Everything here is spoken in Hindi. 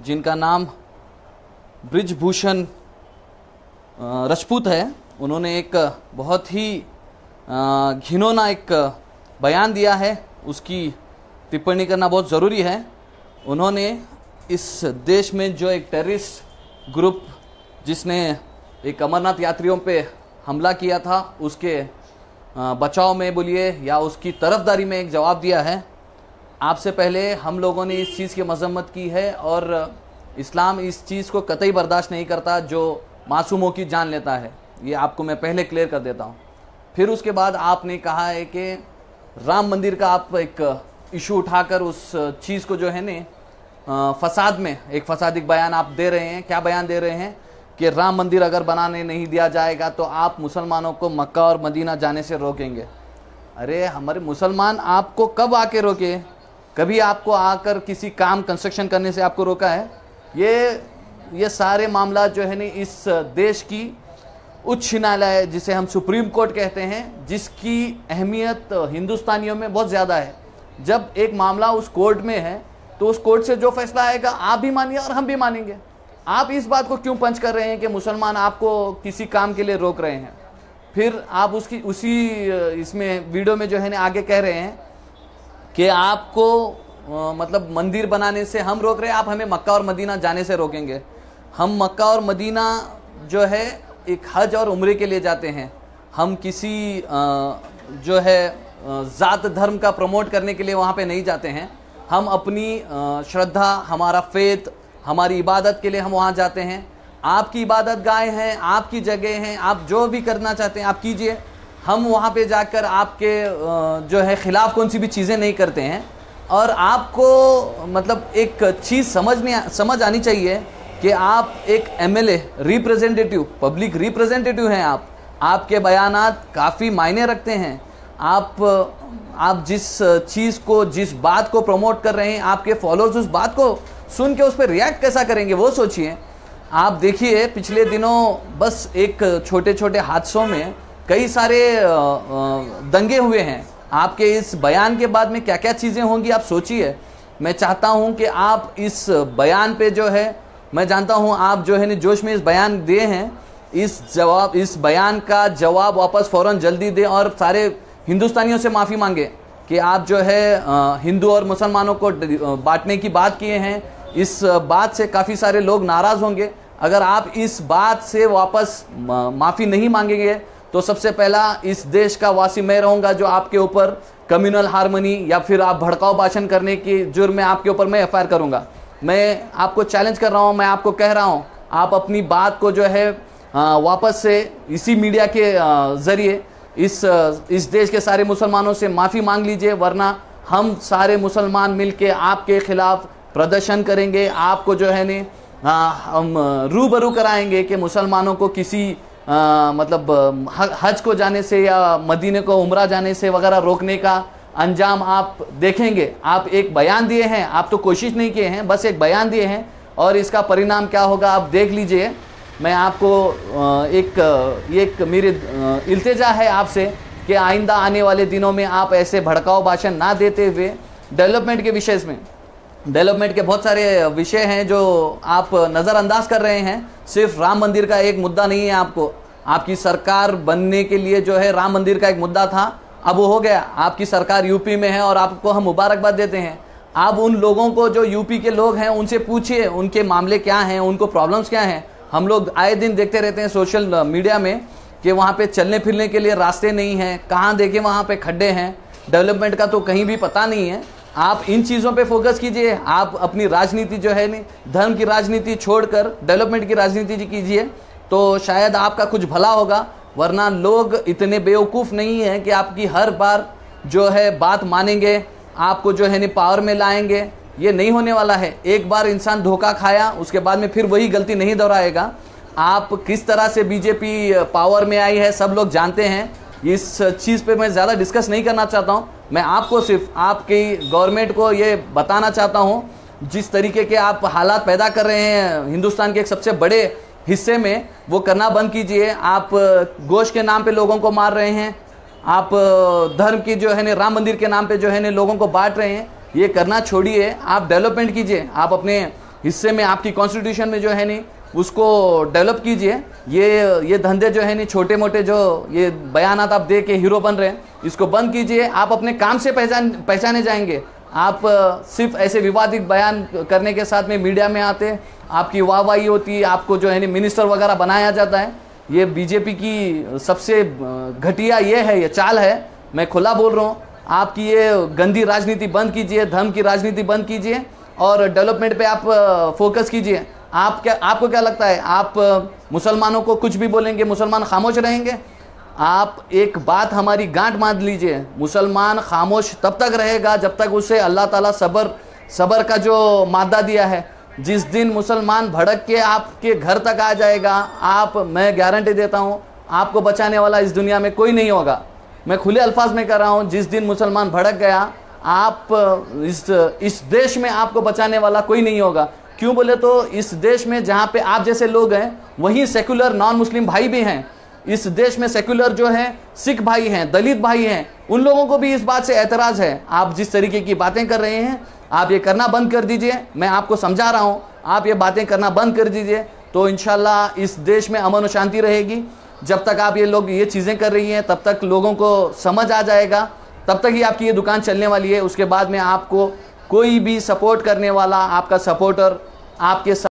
जिनका नाम ब्रिजभूषण राजपूत है, उन्होंने एक बहुत ही घिनौना एक बयान दिया है। उसकी टिप्पणी करना बहुत ज़रूरी है। उन्होंने इस देश में जो एक टेररिस्ट ग्रुप जिसने एक अमरनाथ यात्रियों पे हमला किया था, उसके बचाव में बोलिए या उसकी तरफदारी में एक जवाब दिया है। आपसे पहले हम लोगों ने इस चीज़ की मजम्मत की है और इस्लाम इस चीज़ को कतई बर्दाश्त नहीं करता जो मासूमों की जान लेता है। ये आपको मैं पहले क्लियर कर देता हूँ। फिर उसके बाद आपने कहा है कि राम मंदिर का आप एक इशू उठाकर उस चीज़ को जो है ना फसाद में एक फसादिक बयान आप दे रहे हैं। क्या बयान दे रहे हैं कि राम मंदिर अगर बनाने नहीं दिया जाएगा तो आप मुसलमानों को मक्का और मदीना जाने से रोकेंगे। अरे हमारे मुसलमान आपको कब आके रोके? कभी आपको आकर किसी काम कंस्ट्रक्शन करने से आपको रोका है? ये सारे मामला जो है ना इस देश की उच्च न्यायालय जिसे हम सुप्रीम कोर्ट कहते हैं, जिसकी अहमियत हिंदुस्तानियों में बहुत ज़्यादा है। जब एक मामला उस कोर्ट में है तो उस कोर्ट से जो फैसला आएगा आप भी मानिए और हम भी मानेंगे। आप इस बात को क्यों पंच कर रहे हैं कि मुसलमान आपको किसी काम के लिए रोक रहे हैं? फिर आप उसी इसमें वीडियो में जो है ना आगे कह रहे हैं कि आपको मतलब मंदिर बनाने से हम रोक रहे हैं, आप हमें मक्का और मदीना जाने से रोकेंगे। हम मक्का और मदीना जो है एक हज और उम्रे के लिए जाते हैं। हम किसी जो है ज़ात धर्म का प्रमोट करने के लिए वहाँ पे नहीं जाते हैं। हम अपनी श्रद्धा, हमारा फेथ, हमारी इबादत के लिए हम वहाँ जाते हैं। आपकी इबादत गाह हैं, आपकी जगह हैं, आप जो भी करना चाहते हैं आप कीजिए। हम वहाँ पे जाकर आपके जो है ख़िलाफ़ कौन सी भी चीज़ें नहीं करते हैं। और आपको मतलब एक चीज़ समझ आनी चाहिए कि आप एक एमएलए रिप्रेजेंटेटिव, पब्लिक रिप्रेजेंटेटिव हैं। आपके बयानात काफ़ी मायने रखते हैं। आप जिस चीज़ को, जिस बात को प्रमोट कर रहे हैं, आपके फॉलोअर्स उस बात को सुन के उस पर रिएक्ट कैसा करेंगे वो सोचिए। आप देखिए पिछले दिनों बस एक छोटे छोटे हादसों में कई सारे दंगे हुए हैं। आपके इस बयान के बाद में क्या क्या चीज़ें होंगी आप सोचिए। मैं चाहता हूं कि आप इस बयान पे जो है, मैं जानता हूं आप जो है ना जोश में इस बयान दिए हैं, इस बयान का जवाब वापस फ़ौरन जल्दी दें और सारे हिंदुस्तानियों से माफ़ी मांगे कि आप जो है हिंदू और मुसलमानों को बांटने की बात किए हैं। इस बात से काफ़ी सारे लोग नाराज़ होंगे। अगर आप इस बात से वापस माफ़ी नहीं मांगेंगे तो सबसे पहला इस देश का वासी मैं रहूँगा जो आपके ऊपर कम्युनल हारमोनी या फिर आप भड़काऊ भाषण करने की जुर्म में आपके ऊपर मैं एफआईआर करूँगा। मैं आपको चैलेंज कर रहा हूँ, मैं आपको कह रहा हूँ, आप अपनी बात को जो है वापस से इसी मीडिया के ज़रिए इस देश के सारे मुसलमानों से माफ़ी मांग लीजिए, वरना हम सारे मुसलमान मिलके आपके खिलाफ प्रदर्शन करेंगे। आपको जो है ने हम रूबरू कराएंगे कि मुसलमानों को किसी मतलब हज को जाने से या मदीने को उम्रा जाने से वगैरह रोकने का अंजाम आप देखेंगे। आप एक बयान दिए हैं, आप तो कोशिश नहीं किए हैं, बस एक बयान दिए हैं और इसका परिणाम क्या होगा आप देख लीजिए। मैं आपको एक मेरी इल्तिजा है आपसे कि आइंदा आने वाले दिनों में आप ऐसे भड़काऊ भाषण ना देते हुए डेवलपमेंट के विषय में, डेवलपमेंट के बहुत सारे विषय हैं जो आप नज़रअंदाज कर रहे हैं। सिर्फ राम मंदिर का एक मुद्दा नहीं है। आपकी सरकार बनने के लिए जो है राम मंदिर का एक मुद्दा था, अब वो हो गया। आपकी सरकार यूपी में है और आपको हम मुबारकबाद देते हैं। आप उन लोगों को जो यूपी के लोग हैं उनसे पूछिए उनके मामले क्या हैं, उनको प्रॉब्लम्स क्या हैं। हम लोग आए दिन देखते रहते हैं सोशल मीडिया में कि वहाँ पे चलने फिरने के लिए रास्ते नहीं हैं, कहाँ देखें वहाँ पे खड्डे हैं, डेवलपमेंट का तो कहीं भी पता नहीं है। आप इन चीज़ों पे फोकस कीजिए। आप अपनी राजनीति जो है नहीं, धर्म की राजनीति छोड़कर डेवलपमेंट की राजनीति कीजिए तो शायद आपका कुछ भला होगा। वरना लोग इतने बेवकूफ़ नहीं हैं कि आपकी हर बार जो है बात मानेंगे, आपको जो है नहीं पावर में लाएंगे। ये नहीं होने वाला है। एक बार इंसान धोखा खाया उसके बाद में फिर वही गलती नहीं दोहराएगा। आप किस तरह से बीजेपी पावर में आई है सब लोग जानते हैं। इस चीज़ पे मैं ज़्यादा डिस्कस नहीं करना चाहता हूँ। मैं आपको सिर्फ आपकी गवर्नमेंट को ये बताना चाहता हूँ, जिस तरीके के आप हालात पैदा कर रहे हैं हिंदुस्तान के एक सबसे बड़े हिस्से में, वो करना बंद कीजिए। आप गोश्त के नाम पे लोगों को मार रहे हैं, आप धर्म की जो है ना राम मंदिर के नाम पे जो है ना लोगों को बांट रहे हैं। ये करना छोड़िए, आप डेवलपमेंट कीजिए। आप अपने हिस्से में आपकी कॉन्स्टिट्यूशन में जो है नहीं उसको डेवलप कीजिए। ये धंधे जो है नहीं छोटे मोटे जो ये बयानात आप दे के हीरो बन रहे हैं, इसको बंद कीजिए। आप अपने काम से पहचाने जाएंगे। आप सिर्फ ऐसे विवादित बयान करने के साथ में मीडिया में आते, आपकी वाहवाही होती है, आपको जो है नहीं मिनिस्टर वगैरह बनाया जाता है। ये बीजेपी की सबसे घटिया ये है, ये चाल है। मैं खुला बोल रहा हूँ, आपकी ये गंदी राजनीति बंद कीजिए, धर्म की राजनीति बंद कीजिए और डेवलपमेंट पे आप फोकस कीजिए। आपको क्या लगता है, आप मुसलमानों को कुछ भी बोलेंगे मुसलमान खामोश रहेंगे? आप एक बात हमारी गांठ बांध लीजिए, मुसलमान खामोश तब तक रहेगा जब तक उसे अल्लाह ताला सबर का जो मादा दिया है। जिस दिन मुसलमान भड़क के आपके घर तक आ जाएगा, मैं गारंटी देता हूं आपको बचाने वाला इस दुनिया में कोई नहीं होगा। मैं खुले अल्फाज में कर रहा हूं, जिस दिन मुसलमान भड़क गया, आप इस देश में आपको बचाने वाला कोई नहीं होगा। क्यों बोले तो इस देश में जहां पे आप जैसे लोग हैं वहीं सेक्युलर नॉन मुस्लिम भाई भी हैं। इस देश में सेक्युलर जो है सिख भाई हैं, दलित भाई हैं, उन लोगों को भी इस बात से एतराज है। आप जिस तरीके की बातें कर रहे हैं, आप ये करना बंद कर दीजिए। मैं आपको समझा रहा हूं, आप ये बातें करना बंद कर दीजिए तो इंशाल्लाह इस देश में अमन और शांति रहेगी। जब तक आप ये चीज़ें कर रही हैं तब तक लोगों को समझ आ जाएगा, तब तक ही आपकी ये दुकान चलने वाली है। उसके बाद में आपको कोई भी सपोर्ट करने वाला, आपका सपोर्टर आपके